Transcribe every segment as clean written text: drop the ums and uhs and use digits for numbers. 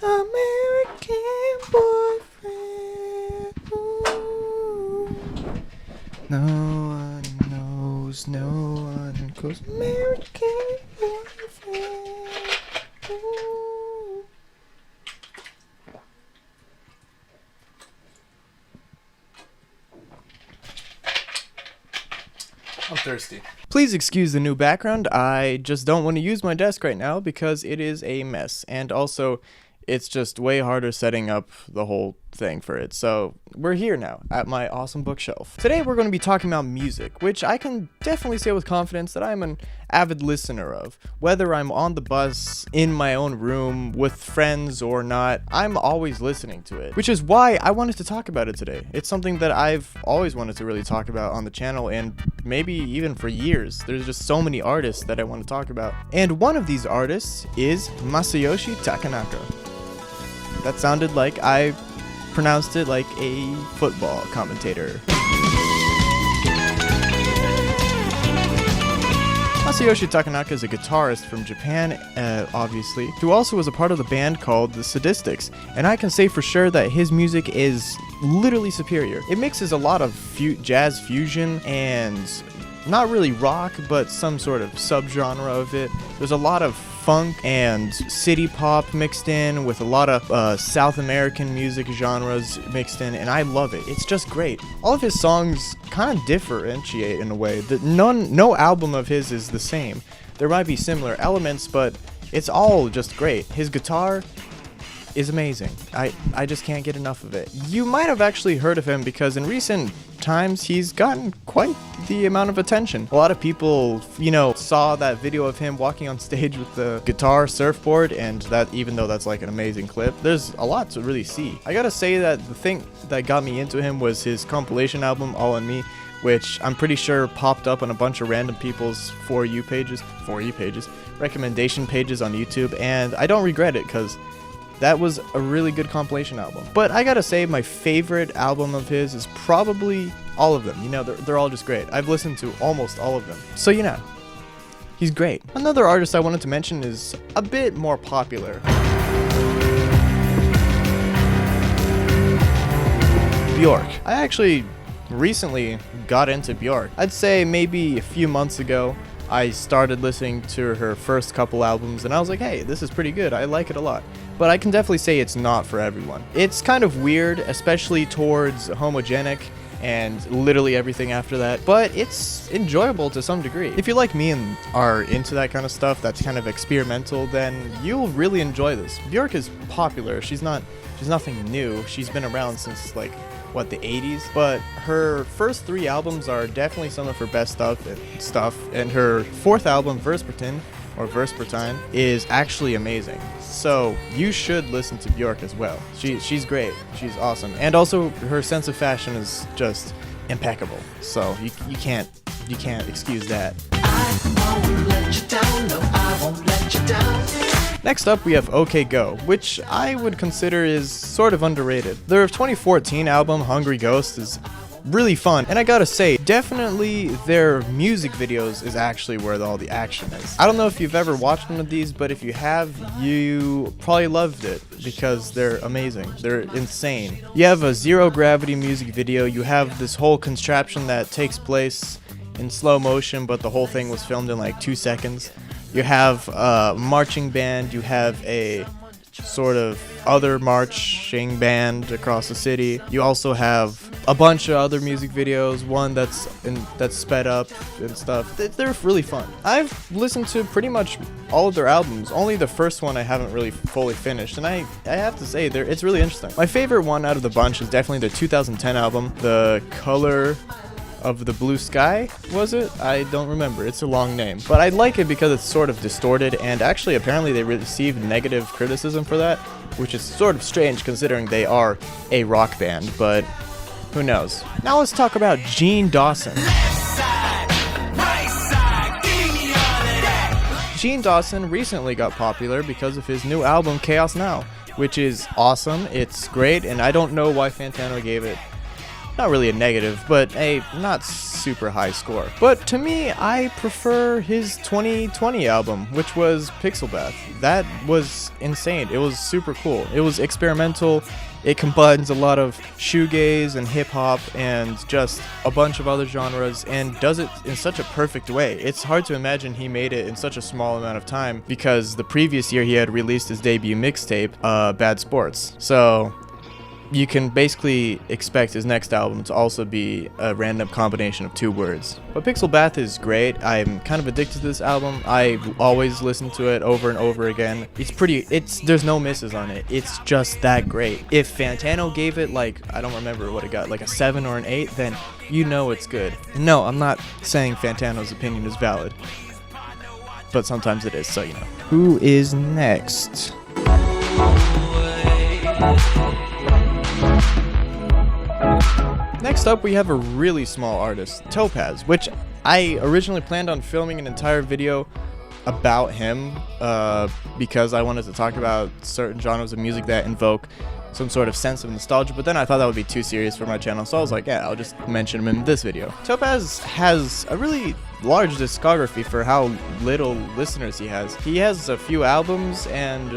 American boyfriend. Ooh. No one knows, no one goes American boyfriend. Ooh. I'm thirsty. Please excuse the new background. I just don't want to use my desk right now because it is a mess. And also, it's just way harder setting up the whole thing for it. So we're here now at my awesome bookshelf. Today we're going to be talking about music, which I can definitely say with confidence that I'm an avid listener of. Whether I'm on the bus, in my own room, with friends or not, I'm always listening to it. Which is why I wanted to talk about it today. It's something that I've always wanted to really talk about on the channel, and maybe even for years. There's just so many artists that I want to talk about. And one of these artists is Masayoshi Takanaka. That sounded like I pronounced it like a football commentator. Masayoshi Takanaka is a guitarist from Japan, obviously, who also was a part of the band called the Sadistics, and I can say for sure that his music is literally superior. It mixes a lot of jazz fusion and not really rock, but some sort of subgenre of it. There's a lot of funk and city pop mixed in with a lot of South American music genres mixed in, and I love it. It's just great. All of his songs kind of differentiate in a way that no album of his is the same. There might be similar elements, but it's all just great. His guitar is amazing. I just can't get enough of it. You might have actually heard of him because in recent times he's gotten quite the amount of attention. A lot of people, saw that video of him walking on stage with the guitar surfboard, and that, even though that's like an amazing clip, there's a lot to really see. I gotta say that the thing that got me into him was his compilation album All On Me, which I'm pretty sure popped up on a bunch of random people's For You pages, recommendation pages on YouTube, and I don't regret it because that was a really good compilation album. But I gotta say, my favorite album of his is probably all of them. They're all just great. I've listened to almost all of them. So, he's great. Another artist I wanted to mention is a bit more popular. Bjork. I actually recently got into Bjork. I'd say maybe a few months ago. I started listening to her first couple albums and I was like, hey, this is pretty good. I like it a lot. But I can definitely say it's not for everyone. It's kind of weird, especially towards homogenic and literally everything after that, but it's enjoyable to some degree. If you like me and are into that kind of stuff that's kind of experimental, then you'll really enjoy this. Bjork is popular. She's nothing new. She's been around since the 80s, but her first 3 albums are definitely some of her best stuff, and her 4th album, Vespertine, is actually amazing. So you should listen to Bjork as well. She's great. She's awesome. And also her sense of fashion is just impeccable. So you can't excuse that. I won't let you down, no, I won't let you down. Next up, we have OK Go, which I would consider is sort of underrated. Their 2014 album, Hungry Ghost, is really fun, and I gotta say, definitely their music videos is actually where all the action is. I don't know if you've ever watched one of these, but if you have, you probably loved it because they're amazing. They're insane. You have a zero gravity music video, you have this whole contraption that takes place in slow motion, but the whole thing was filmed in 2 seconds. You have a marching band, you have a sort of other marching band across the city. You also have a bunch of other music videos, one that's sped up and stuff. They're really fun. I've listened to pretty much all of their albums. Only the first one I haven't really fully finished, and I have to say it's really interesting. My favorite one out of the bunch is definitely their 2010 album, The Color of the Blue Sky, was it? I don't remember. It's a long name. But I like it because it's sort of distorted, and actually apparently they received negative criticism for that, which is sort of strange considering they are a rock band, but who knows. Now let's talk about Gene Dawson. Gene Dawson recently got popular because of his new album Chaos Now, which is awesome. It's great, and I don't know why Fantano gave it not really a negative, but a not super high score. But to me, I prefer his 2020 album, which was Pixel Bath. That was insane. It was super cool. It was experimental. It combines a lot of shoegaze and hip-hop and just a bunch of other genres and does it in such a perfect way. It's hard to imagine he made it in such a small amount of time because the previous year he had released his debut mixtape, Bad Sports. So you can basically expect his next album to also be a random combination of 2 words. But Pixel Bath is great. I'm kind of addicted to this album. I always listen to it over and over again. There's no misses on it. It's just that great. If Fantano gave it like, I don't remember what it got, like a 7 or an 8, then you know it's good. No, I'm not saying Fantano's opinion is valid, but sometimes it is, so you know. Who is next? Next up, we have a really small artist, TOPAZ, which I originally planned on filming an entire video about him because I wanted to talk about certain genres of music that invoke some sort of sense of nostalgia, but then I thought that would be too serious for my channel, so I was like, yeah, I'll just mention him in this video. TOPAZ has a really large discography for how little listeners he has. He has a few albums, and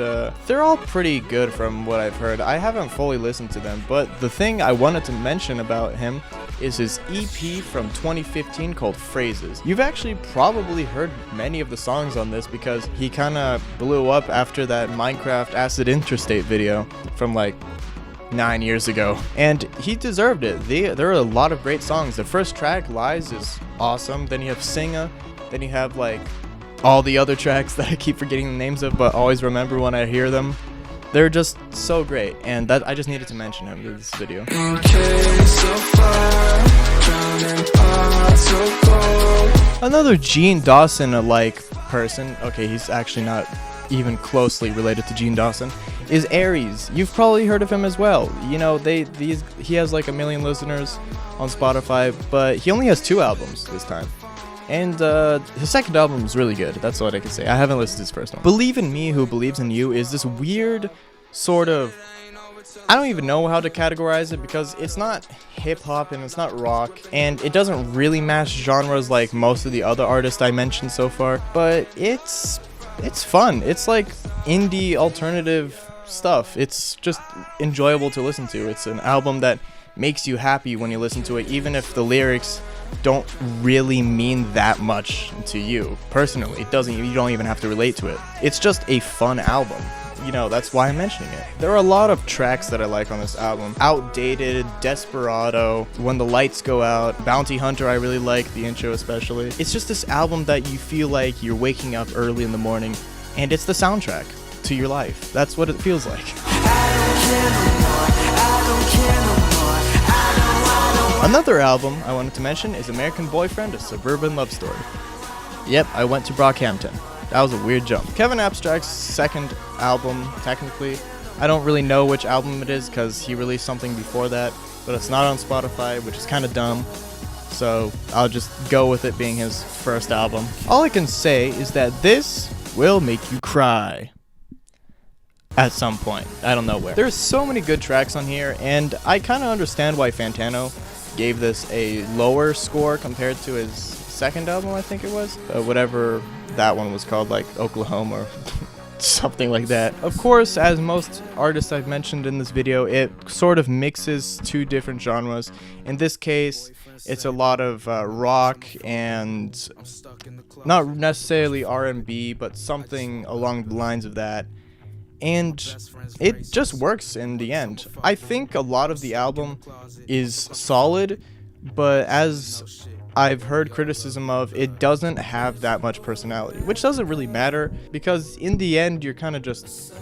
they're all pretty good from what I've heard. I haven't fully listened to them, but the thing I wanted to mention about him is his EP from 2015 called Phrases. You've actually probably heard many of the songs on this because he kind of blew up after that Minecraft Acid Interstate video from like 9 years ago, and he deserved it. There are a lot of great songs. The first track, Lies, is awesome. Then you have Singa. Then you have like all the other tracks that I keep forgetting the names of, but always remember when I hear them. They're just so great, and that I just needed to mention him in this video. Another Gene Dawson-alike person, okay, he's actually not even closely related to Gene Dawson, is Aries. You've probably heard of him as well. You know, he has like 1 million listeners on Spotify, but he only has 2 albums this time. And his second album is really good. That's what I can say. I haven't listened to his first one. Believe in Me, Who Believes in You is this weird sort of, I don't even know how to categorize it because it's not hip-hop and it's not rock, and it doesn't really match genres like most of the other artists I mentioned so far, but it's fun. It's like indie alternative stuff. It's just enjoyable to listen to. It's an album that makes you happy when you listen to it, even if the lyrics don't really mean that much to you personally. You don't even have to relate to it. It's just a fun album. You know, that's why I'm mentioning it. There are a lot of tracks that I like on this album. Outdated, Desperado, When the Lights Go Out, Bounty Hunter I really like, the intro especially. It's just this album that you feel like you're waking up early in the morning, and it's the soundtrack to your life. That's what it feels like. Another album I wanted to mention is American Boyfriend, A Suburban Love Story. Yep, I went to Brockhampton. That was a weird jump. Kevin Abstract's second album, technically. I don't really know which album it is because he released something before that, but it's not on Spotify, which is kind of dumb. So I'll just go with it being his first album. All I can say is that this will make you cry. At some point. I don't know where. There's so many good tracks on here, and I kind of understand why Fantano gave this a lower score compared to his second album, I think it was. Whatever that one was called, like Oklahoma or something like that. Of course, as most artists I've mentioned in this video, it sort of mixes 2 different genres. In this case, it's a lot of rock and not necessarily R&B, but something along the lines of that. And it just works in the end. I think a lot of the album is solid, but as I've heard criticism of, it doesn't have that much personality, which doesn't really matter because in the end you're kind of just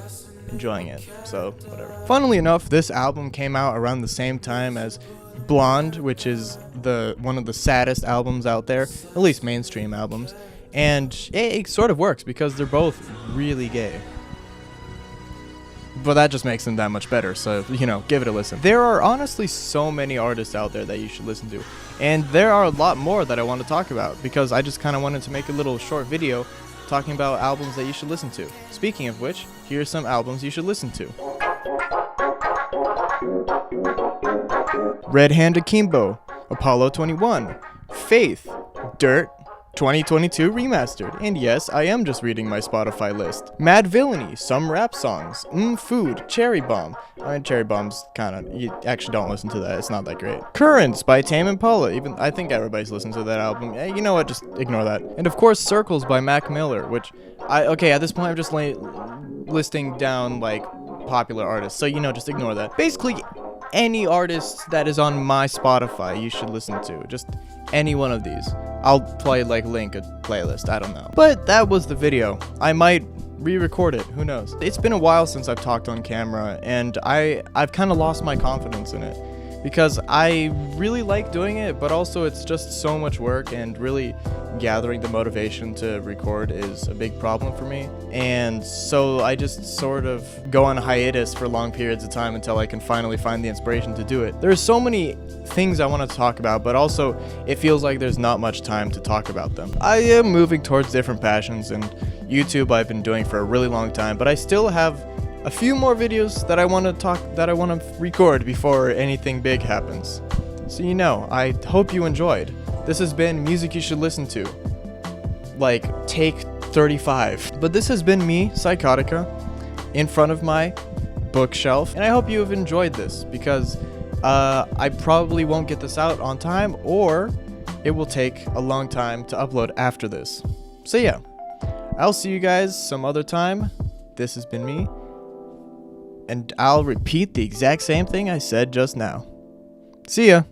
enjoying it, so whatever. Funnily enough, this album came out around the same time as Blonde, which is one of the saddest albums out there, at least mainstream albums, and it sort of works because they're both really gay. But that just makes them that much better, so, you know, give it a listen. There are honestly so many artists out there that you should listen to, and there are a lot more that I want to talk about, because I just kind of wanted to make a little short video talking about albums that you should listen to. Speaking of which, here's some albums you should listen to. Red Hand Akimbo, Apollo 21, Faith, Dirt, 2022 Remastered. And yes, I am just reading my Spotify list. Mad Villainy, some rap songs. Food, Cherry Bomb. I mean, Cherry Bomb's kinda, you actually don't listen to that, it's not that great. Currents by Tame Impala, even, I think everybody's listened to that album. You know what, just ignore that. And of course, Circles by Mac Miller, which, okay, at this point I'm just listing down, like, popular artists, so just ignore that. Basically, any artist that is on my Spotify you should listen to, just any one of these. I'll link a playlist, I don't know. But that was the video. I might re-record it, who knows. It's been a while since I've talked on camera, and I've kind of lost my confidence in it, because I really like doing it, but also it's just so much work, and really gathering the motivation to record is a big problem for me. And so I just sort of go on hiatus for long periods of time until I can finally find the inspiration to do it. There's so many things I want to talk about, but also it feels like there's not much time to talk about them. I am moving towards different passions, and YouTube I've been doing for a really long time, but I still have a few more videos that I want to record before anything big happens. So I hope you enjoyed. This has been Music You Should Listen To, take 35. But this has been me, Psychotica, in front of my bookshelf, and I hope you have enjoyed this, because I probably won't get this out on time, or it will take a long time to upload after this. So yeah, I'll see you guys some other time. This has been me, and I'll repeat the exact same thing I said just now. See ya!